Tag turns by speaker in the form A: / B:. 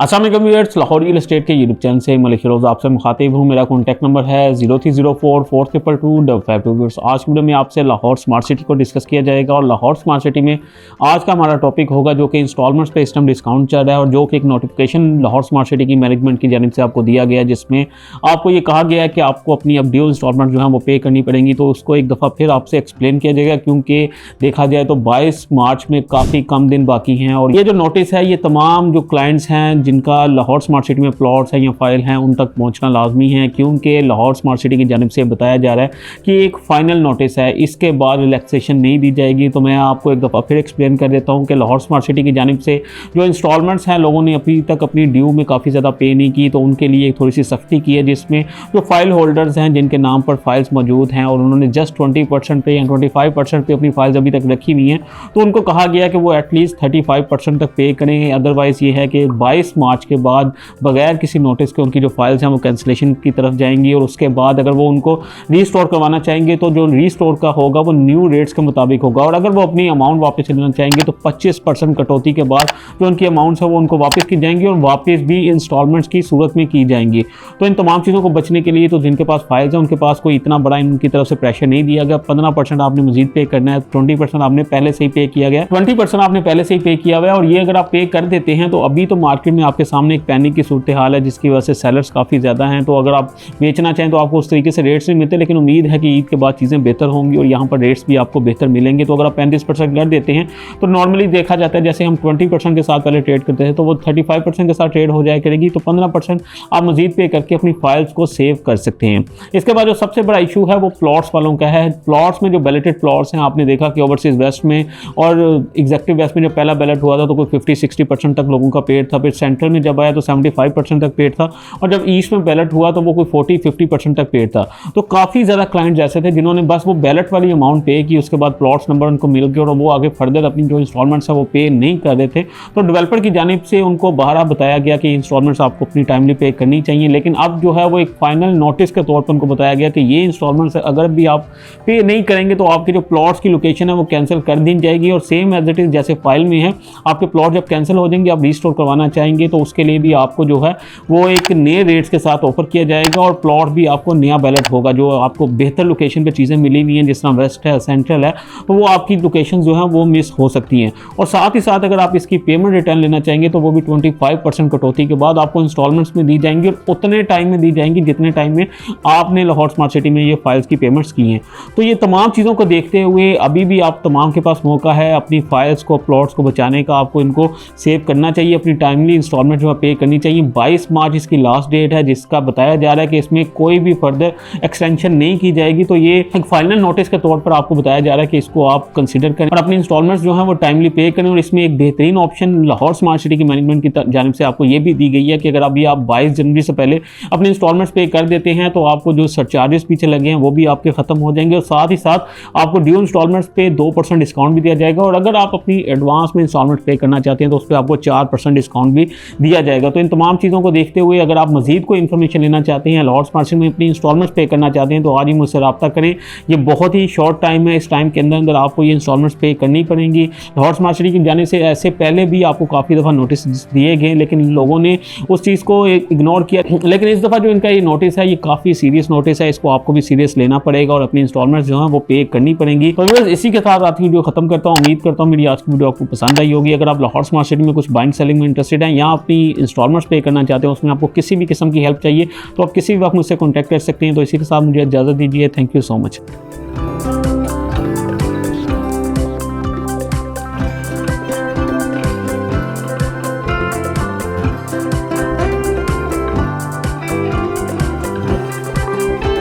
A: अस्सलाम वालेकुम viewers, Lahore real estate के यूट्यूब चैनल से मलिक फिरोज आपसे मुखातिब हूँ। मेरा कॉन्टैक्ट नंबर है 0304422255। आज की वीडियो में आपसे लाहौर स्मार्ट सिटी को डिस्कस किया जाएगा और लाहौर स्मार्ट सिटी में आज का हमारा टॉपिक होगा जो कि इंस्टॉलमेंट्स पे इस टाइम डिस्काउंट चल रहा है और जो कि एक नोटिफिकेशन लाहौर स्मार्ट सिटी की मैनेजमेंट की जानिब से आपको दिया गया है, जिसमें आपको ये कहा गया है कि आपको अपनी अब ड्यू इंस्टॉलमेंट जो है वो पे करनी पड़ेंगी। तो उसको एक दफ़ा फिर आपसे एक्सप्लेन किया जाएगा, क्योंकि देखा जाए तो 22 मार्च में काफ़ी कम दिन बाकी हैं और ये जो नोटिस है ये तमाम जो क्लाइंट्स हैं जिनका लाहौर स्मार्ट सिटी में प्लॉट्स हैं या फाइल हैं उन तक पहुंचना लाजमी है, क्योंकि लाहौर स्मार्ट सिटी की जानिब से बताया जा रहा है कि एक फ़ाइनल नोटिस है, इसके बाद रिलैक्सेशन नहीं दी जाएगी। तो मैं आपको एक दफ़ा फिर एक्सप्लेन कर देता हूं कि लाहौर स्मार्ट सिटी की जानिब से जो इंस्टॉलमेंट्स हैं लोगों ने अभी तक अपनी ड्यू में काफ़ी ज़्यादा पे नहीं की, तो उनके लिए थोड़ी सी सख्ती की है, जिसमें जो फाइल होल्डर्स हैं जिनके नाम पर फाइल्स मौजूद हैं और उन्होंने जस्ट 20% पे या 25% पे अपनी फाइल्स अभी तक रखी हुई हैं, तो उनको कहा गया कि वो एटलीस्ट 35% तक पे करें। अदरवाइज़ ये है कि 22 मार्च के बाद बगैर किसी नोटिस के उनकी जो फाइल्स हैं वो कैंसिलेशन की तरफ जाएंगी और उसके बाद अगर वो उनको रीस्टोर करवाना चाहेंगे तो जो रीस्टोर का होगा वो न्यू रेट्स के मुताबिक होगा, और अगर वो अपनी अमाउंट वापस लेना चाहेंगे तो 25% कटौती के बाद जो उनकी अमाउंट्स है वो उनको वापस की जाएंगी और वापस भी इंस्टॉलमेंट्स की सूरत में की जाएंगी। तो इन तमाम चीज़ों को बचने के लिए तो जिनके पास फाइल्स हैं उनके पास कोई इतना बड़ा इनकी तरफ से प्रेशर नहीं दिया गया। 15% आपने मजीद पे करना है, 20% आपने पहले से ही पे किया गया, 20% आपने पहले से ही पे किया हुआ है। और ये अगर आप पे कर देते हैं तो अभी तो मार्केट में आपके सामने एक पैनिक की सूरत हाल है, जिसकी वजह से सेलर्स काफ़ी ज़्यादा हैं। तो अगर आप बेचना चाहें तो आपको उस तरीके से रेट्स नहीं मिलते, लेकिन उम्मीद है कि ईद के बाद चीज़ें बेहतर होंगी और यहाँ पर रेट्स भी आपको बेहतर मिलेंगे। तो अगर आप 35% कर देते हैं तो नॉर्मली देखा जाता है जैसे हम 20% के साथ पहले ट्रेड करते थे तो वो 35% के साथ ट्रेड हो जाया करेगी, तो 15% आप मजीद पे करके अपनी फाइल्स को सेव कर सकते हैं। इसके बाद जो सबसे बड़ा इशू है वो प्लॉट्स वालों का है। प्लॉट्स में जो बैलेटेड प्लॉट्स हैं, आपने देखा कि ओवरसीज़ वेस्ट में और एग्जेक्टिव वेस्ट में जो पहला बैलेट हुआ था तो कोई 50-60% तक लोगों का पेड था, फिर सेंट्रल में जब आया तो 75% तक पेड था, और जब ईस्ट में बैलेट हुआ तो वो कोई 40-50% तक पेड था। तो काफ़ी ज़्यादा क्लाइंट्स ऐसे थे जिन्होंने बस वो बैलेट वाली अमाउंट पे की, उसके बाद प्लॉट्स नंबर उनको मिल गए और वो आगे फर्दर अपनी जो इंस्टॉलमेंट्स है वो पे नहीं कर रहे थे। तो डेवलपर की जानिब से उनको बाहर बताया गया कि इंस्टॉलमेंट्स आपको अपनी टाइमली पे करनी चाहिए, लेकिन अब जो है वो एक फाइनल नोटिस के तौर पर उनको बताया गया कि ये इंस्टॉलमेंट्स अगर भी आप पे नहीं करेंगे तो आपके जो प्लॉट्स की लोकेशन है वो कैंसिल कर दी जाएगी, और सेम एज इट इज़ जैसे फाइल में है आपके प्लॉट जब कैंसिल हो जाएंगे आप रीस्टोर करवाना चाहेंगे तो उसके लिए भी आपको जो है वो एक नए रेट्स के साथ ऑफर किया जाएगा और प्लॉट भी आपको नया बैलेट होगा जो आपको बेहतर लोकेशन पे चीज़ें मिली हुई हैं, जिस तरह वेस्ट है, सेंट्रल है, तो वो आपकी लोकेशन जो है वो मिस हो सकती हैं। और साथ ही साथ अगर आप इसकी पेमेंट रिटर्न लेना चाहेंगे तो वो भी 25% कटौती के बाद आपको इंस्टॉलमेंट्स में दी जाएंगी और उतने टाइम में दी जाएंगी जितने टाइम में आपने लाहौर स्मार्ट सिटी में ये फाइल्स की पेमेंट्स की हैं। तो ये तमाम चीज़ों को देखते हुए अभी भी आप तमाम के पास मौका है अपनी फाइल्स को, प्लॉट्स को बचाने का। आपको इनको सेव करना चाहिए, अपनी टाइमली इंस्टॉलमेंट जो है पे करनी चाहिए। 22 मार्च इसकी लास्ट डेट है जिसका बताया जा रहा है कि इसमें कोई भी फर्दर एक्सटेंशन नहीं की जाएगी। तो ये एक फाइनल नोटिस के तौर पर आपको बताया जा रहा है कि इसको आप कंसीडर करें और अपनी इंस्टॉलमेंट्स जो है वो टाइमली पे करें। और इसमें एक बेहतरीन ऑप्शन लाहौर स्मार्ट सिटी की मैनेजमेंट की जानिब से आपको ये भी दी गई है कि अगर अभी आप 22 जनवरी से पहले अपने इंस्टॉलमेंट्स पे कर देते हैं तो आपको जो सरचार्जेस पीछे लगे हैं वो भी आपके खत्म हो जाएंगे और साथ ही साथ आपको ड्यू इंस्टॉलमेंट्स पे 2% डिस्काउंट भी दिया जाएगा, और अगर आप अपनी एडवांस में इंस्टॉलमेंट पे करना चाहते हैं तो उस पर आपको 4% डिस्काउंट भी दिया जाएगा। तो इन तमाम चीज़ों को देखते हुए अगर आप मजीद कोई इन्फॉर्मेशन लेना चाहते हैं, लाहौर स्मार्ट सिटी में अपनी इंस्टॉलमेंट्स पे करना चाहते हैं तो आज ही मुझसे रब्ता करें। ये बहुत ही शॉर्ट टाइम है, इस टाइम के अंदर अंदर आपको ये इंस्टॉलमेंट्स पे करनी पड़ेंगी। लाहौर स्मार्ट सिटी की जाने से ऐसे पहले भी आपको काफ़ी दफ़ा नोटिस दिए गए लेकिन लोगों ने उस चीज़ को इग्नोर किया, लेकिन इस दफ़ा जो इनका ये नोटिस है ये काफ़ी सीरियस नोटिस है, इसको आपको भी सीरियस लेना पड़ेगा और अपनी इंस्टॉलमेंट्स जो है वो पे करनी पड़ेंगी। तो बस इसी के साथ आज की वीडियो खत्म करता हूँ। उम्मीद करता हूँ मेरी आज की वीडियो आपको पसंद आई होगी। अगर आप लाहौर स्मार्ट सिटी में कुछ बाइंग सेलिंग में इंटरेस्टेड हैं या अपनी इंस्टॉलमेंट्स पे करना चाहते हैं, उसमें आपको किसी भी किस्म की हेल्प चाहिए तो आप किसी भी वक्त मुझसे कॉन्टैक्ट कर सकते हैं। तो इसी के साथ मुझे इजाज़त दीजिए। Thank you so much.